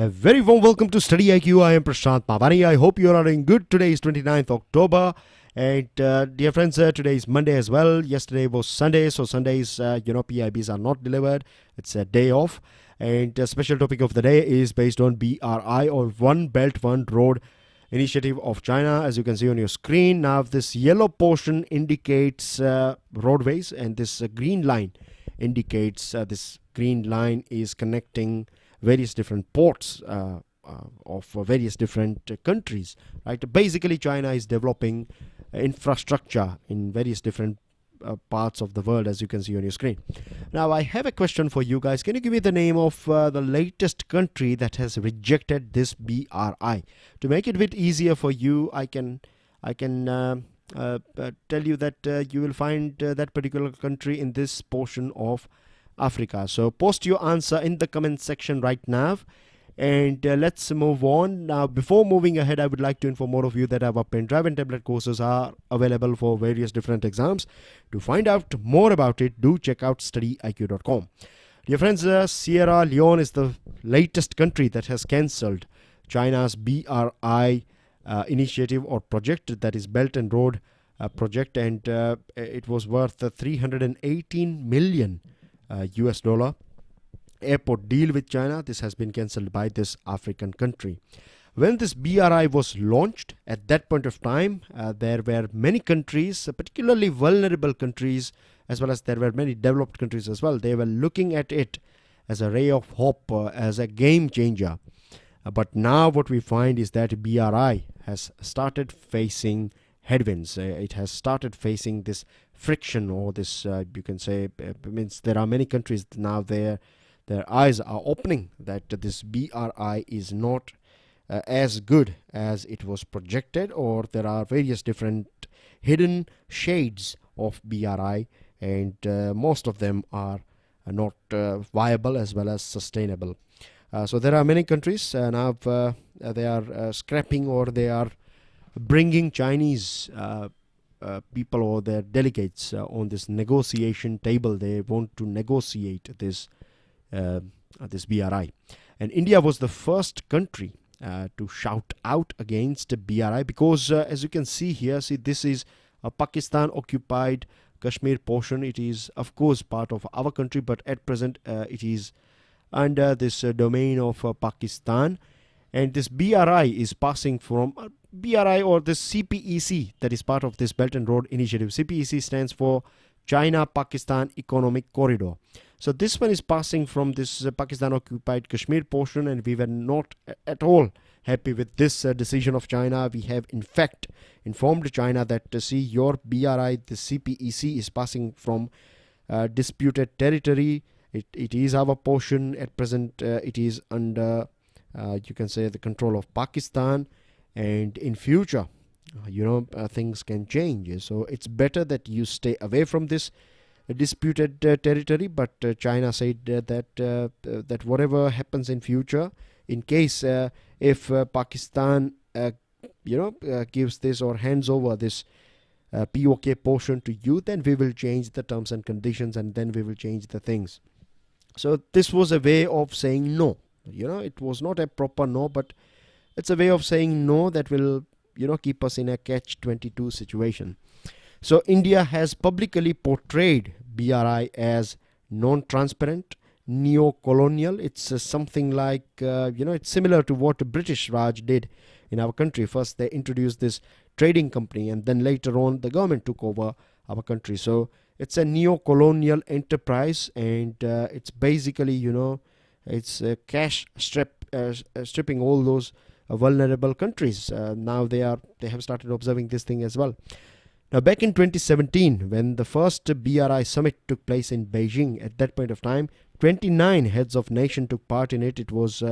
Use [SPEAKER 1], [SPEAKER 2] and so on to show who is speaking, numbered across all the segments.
[SPEAKER 1] A very warm welcome to StudyIQ. I am Prashant Pavani. I hope you are doing good. Today is 29th October. And dear friends, today is Monday as well. Yesterday was Sunday. So Sundays, PIBs are not delivered. It's a day off. And the special topic of the day is based on BRI, or One Belt, One Road initiative of China, as you can see on your screen. Now, this yellow portion indicates roadways, and this green line indicates this green line is connecting various different ports of various different countries, right? Basically, China is developing infrastructure in various different parts of the world, as you can see on your screen. Now, I have a question for you guys. Can you give me the name of the latest country that has rejected this BRI? To make it a bit easier for you, I can tell you that you will find that particular country in this portion of Africa. So post your answer in the comment section right now, and let's move on. Now, before moving ahead, I would like to inform all of you that our pen drive and tablet courses are available for various different exams. To find out more about it, do check out StudyIQ.com. Dear friends, Sierra Leone is the latest country that has cancelled China's BRI initiative or project, that is Belt and Road project, and it was worth 318 million US dollar airport deal with China. This has been cancelled by this African country. When this BRI was launched, at that point of time, there were many countries, particularly vulnerable countries, as well as there were many developed countries as well. They were looking at it as a ray of hope, as a game changer. But now what we find is that BRI has started facing headwinds. It has started facing this friction, or this you can say, means there are many countries now their eyes are opening that this BRI is not as good as it was projected, or there are various different hidden shades of BRI, and most of them are not viable as well as sustainable. So there are many countries now they are scrapping, or they are bringing Chinese people or their delegates on this negotiation table. They want to negotiate this BRI, and India was the first country to shout out against BRI, because as you can see here, this is a Pakistan occupied Kashmir portion. It is of course part of our country, but at present it is under this domain of Pakistan, and this BRI is passing from BRI, or this CPEC, that is part of this Belt and Road Initiative. CPEC stands for China-Pakistan Economic Corridor. So this one is passing from this Pakistan occupied Kashmir portion, and we were not at all happy with this decision of China. We have in fact informed China that see, your BRI, the CPEC, is passing from disputed territory. It is our portion. At present it is under you can say the control of Pakistan, and in future things can change. So it's better that you stay away from this disputed territory. But China said that whatever happens in future, in case if Pakistan gives this or hands over this POK portion to you, then we will change the terms and conditions, and then we will change the things. So this was a way of saying no. It was not a proper no, but it's a way of saying no that will keep us in a catch-22 situation. So India has publicly portrayed BRI as non-transparent, neo-colonial. It's something like it's similar to what British Raj did in our country. First they introduced this trading company, and then later on the government took over our country. So it's a neo-colonial enterprise, and it's basically it's cash stripping all those vulnerable countries. Now they have started observing this thing as well. Now, back in 2017, when the first BRI summit took place in Beijing, at that point of time, 29 heads of nation took part in it. It was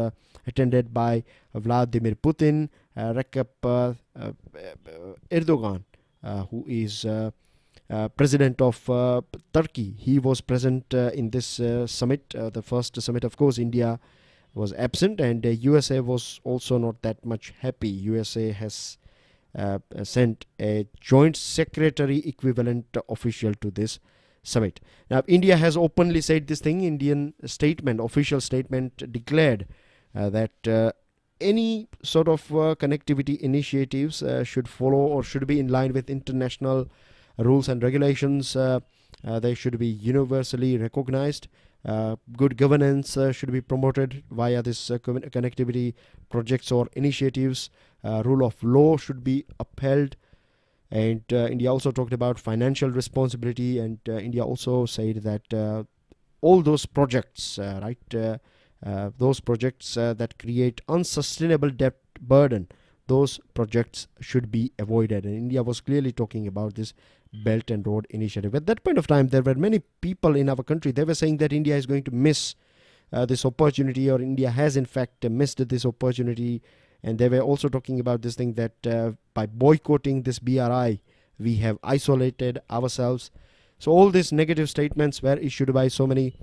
[SPEAKER 1] attended by Vladimir Putin, Recep Erdogan, who is president of Turkey. He was present in this summit, the first summit. Of course, India was absent, and USA was also not that much happy. USA has sent a joint secretary equivalent official to this summit. Now, India has openly said this thing. Indian statement, official statement, declared that any sort of connectivity initiatives should follow or should be in line with international rules and regulations. They should be universally recognized. Good governance should be promoted via this connectivity projects or initiatives. Rule of law should be upheld. And India also talked about financial responsibility, and India also said that all those projects, those projects that create unsustainable debt burden, those projects should be avoided. And India was clearly talking about this Belt and Road Initiative. At that point of time, there were many people in our country, they were saying that India is going to miss this opportunity, or India has in fact missed this opportunity. And they were also talking about this thing that by boycotting this BRI, we have isolated ourselves. So all these negative statements were issued by so many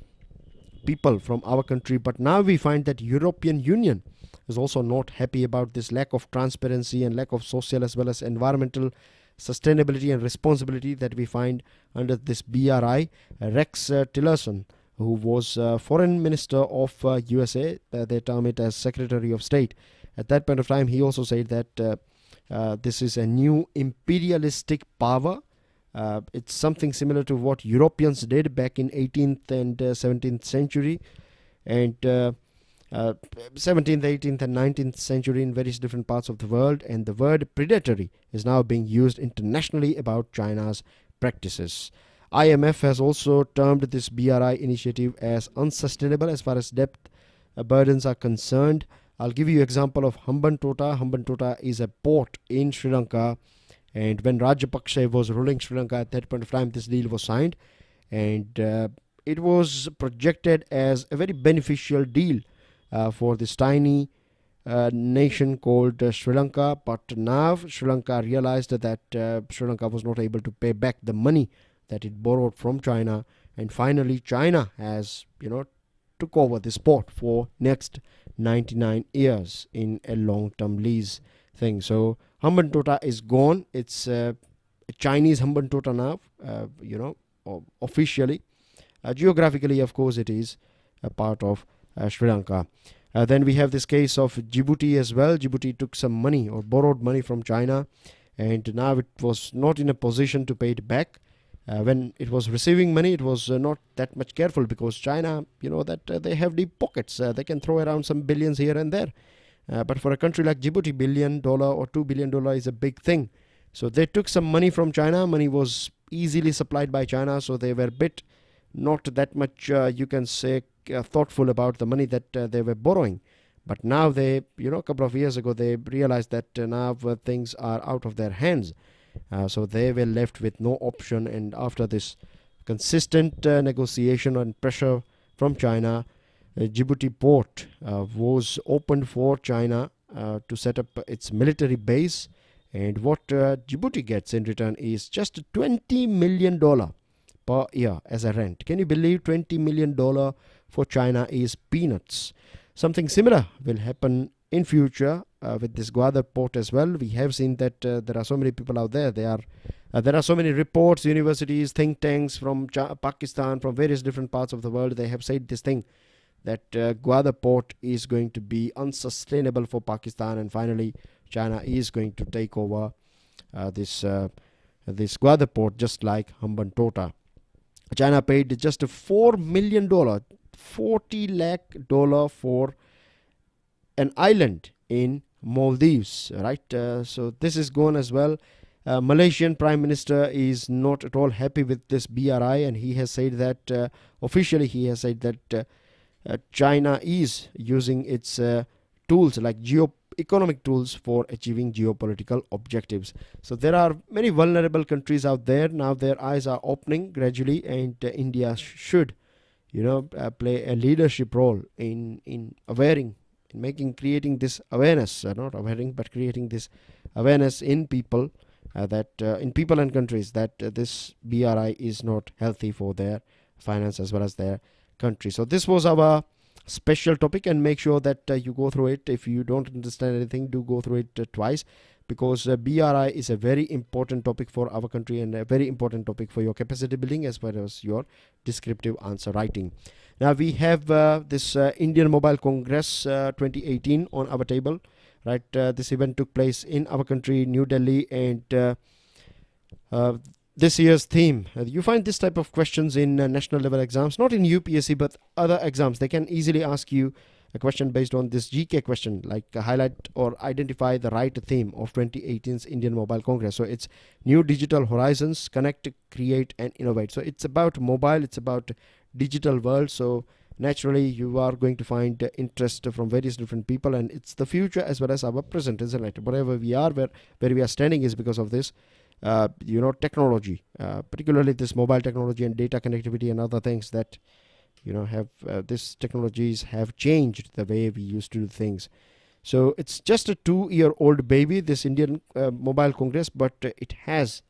[SPEAKER 1] people from our country. But now we find that European Union is also not happy about this lack of transparency and lack of social as well as environmental sustainability and responsibility that we find under this BRI. Rex Tillerson, who was foreign minister of USA, they term it as Secretary of State. At that point of time, he also said that this is a new imperialistic power. It's something similar to what Europeans did back in 18th and 17th century, and 17th, 18th and 19th century in various different parts of the world. And the word predatory is now being used internationally about China's practices. IMF has also termed this BRI initiative as unsustainable as far as debt burdens are concerned. I'll give you an example of Hambantota. Hambantota is a port in Sri Lanka, and when Rajapaksa was ruling Sri Lanka at that point of time, this deal was signed, and it was projected as a very beneficial deal for this tiny nation called Sri Lanka. But now Sri Lanka realized that Sri Lanka was not able to pay back the money that it borrowed from China, and finally China has took over this port for next 99 years in a long-term lease thing. So Hambantota is gone. It's a Chinese Hambantota now, officially. Geographically, of course, it is a part of Sri Lanka. Then we have this case of Djibouti as well. Djibouti took some money or borrowed money from China, and now it was not in a position to pay it back. When it was receiving money, it was not that much careful, because China, that they have deep pockets. They can throw around some billions here and there. But for a country like Djibouti, $1 billion or $2 billion is a big thing. So they took some money from China. Money was easily supplied by China, so they were a bit not that much, you can say, thoughtful about the money that they were borrowing. But now they, a couple of years ago, they realized that now things are out of their hands. So they were left with no option, and after this consistent negotiation and pressure from China, Djibouti port was opened for China to set up its military base, and what Djibouti gets in return is just $20 million per year as a rent. Can you believe $20 million for China is peanuts? Something similar will happen in future with this Gwadar port as well. We have seen that there are so many people out there. There are so many reports, universities, think tanks from Pakistan, from various different parts of the world. They have said this thing, that Gwadar port is going to be unsustainable for Pakistan, and finally China is going to take over this Gwadar port, just like Hambantota. China paid just $4 million, $40 lakh for an island in Maldives, right? So this is gone as well. Malaysian Prime Minister is not at all happy with this BRI, and he has said that officially he has said that China is using its tools like economic tools for achieving geopolitical objectives. So there are many vulnerable countries out there. Now their eyes are opening gradually, and India should play a leadership role in creating this awareness, not awareing, but creating this awareness in people, in people and countries, that this BRI is not healthy for their finance as well as their country. So this was our special topic, and make sure that you go through it. If you don't understand anything, do go through it twice. because BRI is a very important topic for our country and a very important topic for your capacity building as well as your descriptive answer writing. Now we have this Indian Mobile Congress 2018 on our table, right? This event took place in our country, New Delhi, and this year's theme. You find this type of questions in national level exams, not in UPSC but other exams. They can easily ask you a question based on this GK question, like highlight or identify the right theme of 2018's Indian Mobile Congress. So it's New Digital Horizons, Connect, Create and Innovate. So it's about mobile, it's about digital world. So naturally you are going to find interest from various different people, and it's the future as well as our present, isn't it? Wherever we are, where we are standing is because of this technology, particularly this mobile technology and data connectivity and other things that have these technologies have changed the way we used to do things. So it's just a 2-year-old baby, this Indian Mobile Congress, but it has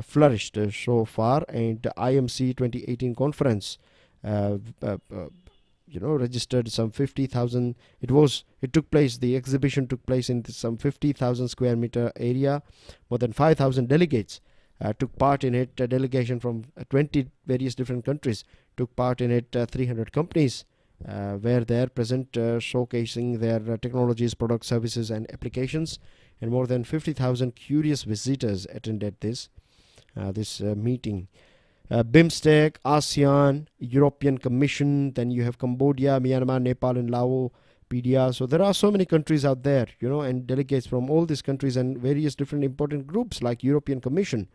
[SPEAKER 1] flourished so far, and the IMC 2018 conference registered some 50,000. It took place, the exhibition took place in some 50,000 square meter area. More than 5,000 delegates took part in it. A delegation from 20 various different countries took part in it. 300 companies were there present, showcasing their technologies, products, services and applications, and more than 50,000 curious visitors attended this meeting. BIMSTEC, ASEAN, European Commission, then you have Cambodia, Myanmar, Nepal and Laos, PDR. So there are so many countries out there, and delegates from all these countries and various different important groups like European Commission.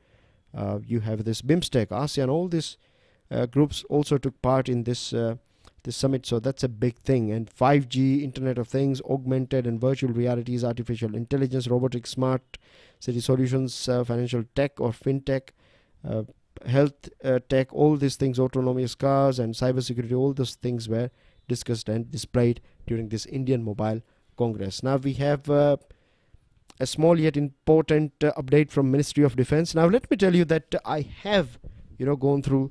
[SPEAKER 1] You have this BIMSTEC, ASEAN, all these groups also took part in this summit. So that's a big thing. And 5G, Internet of Things, augmented and virtual realities, artificial intelligence, robotics, smart city solutions, financial tech or fintech, health tech, all these things, autonomous cars and cybersecurity, all those things were discussed and displayed during this Indian Mobile Congress. Now we have a small yet important update from Ministry of Defense. Now let me tell you that I have gone through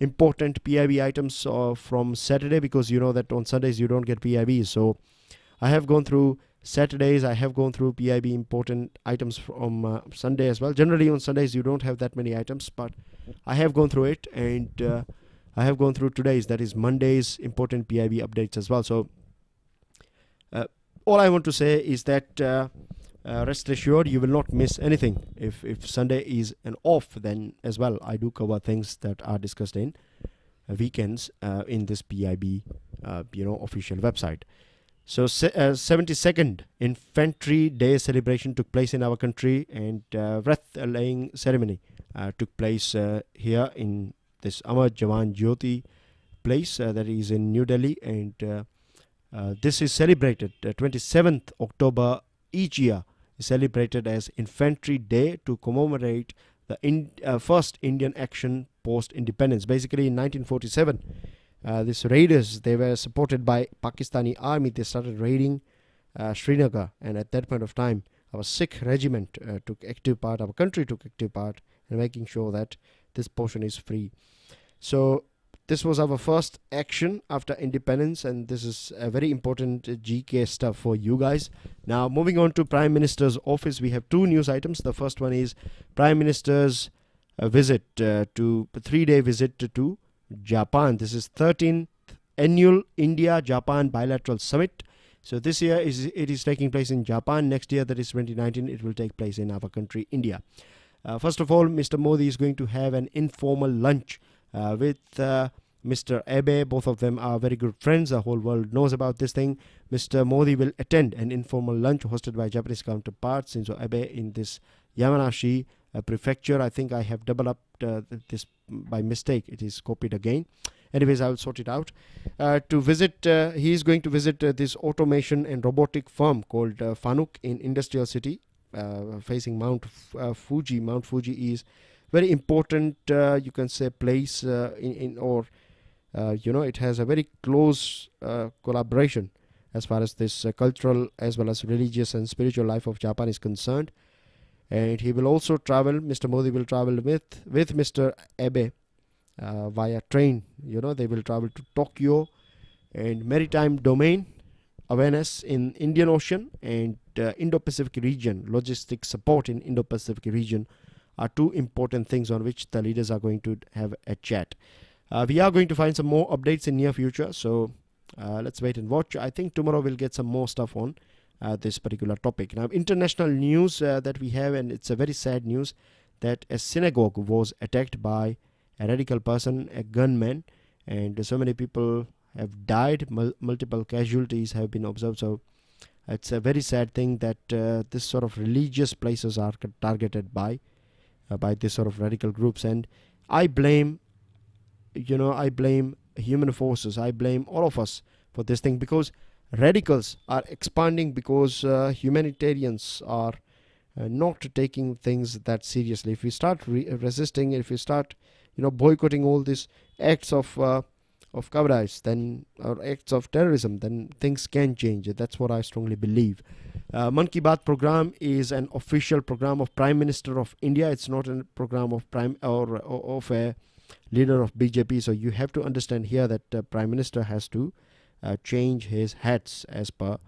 [SPEAKER 1] important PIB items from Saturday, because you know that on Sundays you don't get PIB. So I have gone through Saturdays, I have gone through PIB important items from Sunday as well. Generally on Sundays you don't have that many items, but I have gone through it, and I have gone through today's, that is Monday's, important PIB updates as well. So all I want to say is that rest assured you will not miss anything. If Sunday is an off, then as well I do cover things that are discussed in weekends in this PIB official website. So 72nd Infantry Day celebration took place in our country, and wreath laying ceremony took place here in this Amar Jawan Jyoti place that is in New Delhi, and this is celebrated 27th October each year is celebrated as Infantry Day to commemorate the first Indian action post-independence. Basically in 1947, these raiders, they were supported by Pakistani army. They started raiding Srinagar, and at that point of time our Sikh regiment took active part, our country took active part in making sure that this portion is free. So this was our first action after independence, and this is a very important GK stuff for you guys. Now moving on to Prime Minister's office, we have two news items. The first one is Prime Minister's visit to 3-day visit to Japan. This is 13th annual India-Japan bilateral summit. So this year it is taking place in Japan. Next year, that is 2019, it will take place in our country, India. First of all, Mr. Modi is going to have an informal lunch with Mr. Abe. Both of them are very good friends. The whole world knows about this thing. Mr. Modi will attend an informal lunch hosted by Japanese counterpart Shinzo Abe in this Yamanashi prefecture. I think I have doubled up this by mistake. It is copied again. Anyways, I will sort it out. To visit, he is going to visit this automation and robotic firm called Fanuc in Industrial City, facing Mount Fuji. Mount Fuji is very important, you can say, place it has a very close collaboration as far as this cultural as well as religious and spiritual life of Japan is concerned. And he will also travel, Mr. Modi will travel with Mr. Abe via train. They will travel to Tokyo, and maritime domain awareness in Indian Ocean, and Indo-Pacific region, logistic support in Indo-Pacific region are two important things on which the leaders are going to have a chat. We are going to find some more updates in near future, so let's wait and watch. I think tomorrow we'll get some more stuff on this particular topic. Now, international news that we have, and it's a very sad news, that a synagogue was attacked by a radical person, a gunman, and so many people have died. Multiple casualties have been observed. So it's a very sad thing that this sort of religious places are targeted by this sort of radical groups. And I blame human forces. I blame all of us for this thing, because radicals are expanding, because humanitarians are not taking things that seriously. If we start resisting, if we start boycotting all these acts of cowardice, then, or acts of terrorism, then things can change. That's what I strongly believe. Mann Ki Baat program is an official program of Prime Minister of India. It's not a program of of a leader of BJP. So you have to understand here that Prime Minister has to change his hats as per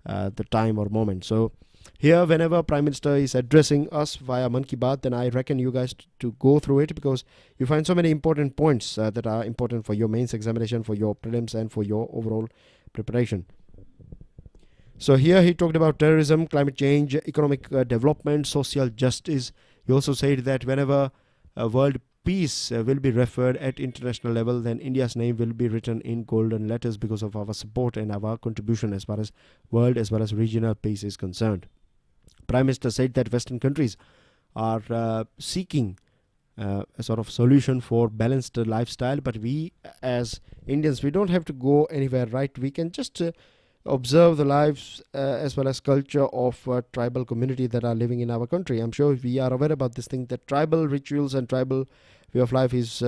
[SPEAKER 1] the time or moment. So here, whenever Prime Minister is addressing us via Mann Ki Baat, then I reckon you guys to go through it, because you find so many important points that are important for your mains examination, for your prelims, and for your overall preparation. So here he talked about terrorism, climate change, economic development, social justice. He also said that whenever world peace will be referred at international level, then India's name will be written in golden letters because of our support and our contribution as far as world as well as regional peace is concerned. Prime Minister said that Western countries are seeking a sort of solution for balanced lifestyle, but we as Indians, we don't have to go anywhere, right? We can just observe the lives as well as culture of tribal community that are living in our country. I'm sure we are aware about this thing, that tribal rituals and tribal way of life is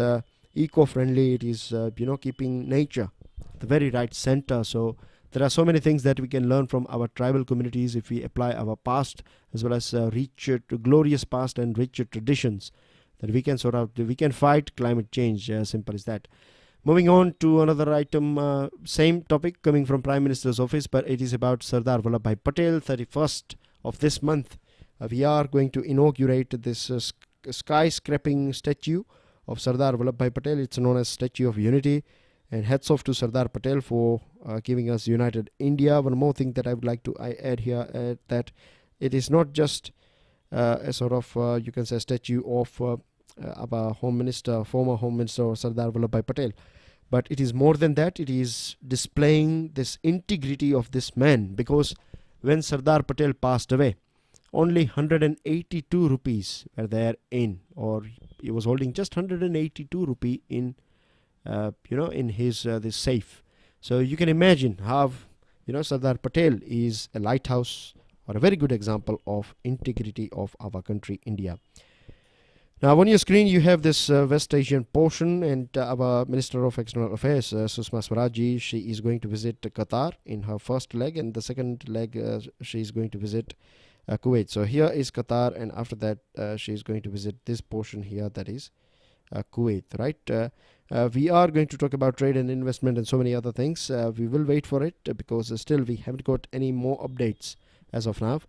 [SPEAKER 1] eco-friendly. It is keeping nature the very right center. So there are so many things that we can learn from our tribal communities if we apply our past as well as rich glorious past and rich traditions, that we can fight climate change. Simple as that. Moving on to another item, same topic coming from Prime Minister's office, but it is about Sardar Vallabhbhai Patel. 31st of this month, we are going to inaugurate this skyscraping statue of Sardar Vallabhbhai Patel. It's known as Statue of Unity, and hats off to Sardar Patel for giving us united India. One more thing that I would like to add here, that it is not just a sort of, you can say, statue of our Home Minister, former Home Minister Sardar Vallabhbhai Patel, but it is more than that. It is displaying this integrity of this man, because when Sardar Patel passed away, only 182 rupees were there in, or he was holding just 182 rupee in in his this safe. So you can imagine how Sardar Patel is a lighthouse or a very good example of integrity of our country, India. Now on your screen you have this West Asian portion, and our Minister of External Affairs, Sushma Swaraj, she is going to visit Qatar in her first leg, and the second leg she is going to visit Kuwait. So here is Qatar, and after that she is going to visit this portion here, that is Kuwait, right? We are going to talk about trade and investment and so many other things. We will wait for it because still we haven't got any more updates as of now.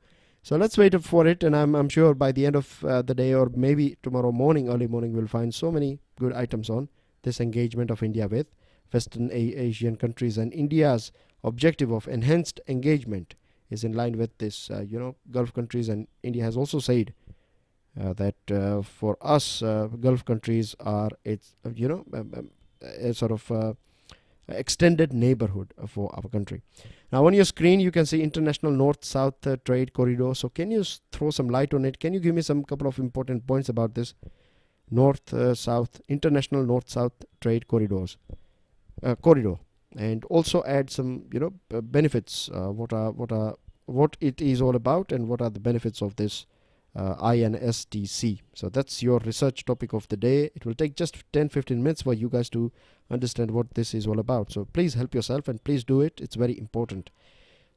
[SPEAKER 1] So let's wait for it, and I'm sure by the end of the day, or maybe tomorrow morning, early morning, we'll find so many good items on this engagement of India with Western Asian countries. And India's objective of enhanced engagement is in line with this, Gulf countries. And India has also said that for us, Gulf countries are a sort of extended neighborhood for our country. Now on your screen you can see International North-South Trade Corridor. So can you throw some light on it? Can you give me some couple of important points about this North-South International North-South Trade corridor, and also add some benefits, what it is all about, and what are the benefits of this INSTC. So that's your research topic of the day. It will take just 10-15 minutes for you guys to understand what this is all about. So please help yourself and please do it. It's very important.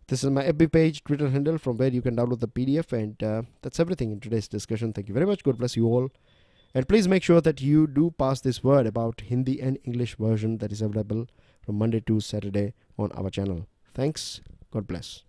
[SPEAKER 1] This is my FB page, Twitter handle, from where you can download the PDF, and that's everything in today's discussion. Thank you very much. God bless you all. And please make sure that you do pass this word about Hindi and English version that is available from Monday to Saturday on our channel. Thanks. God bless.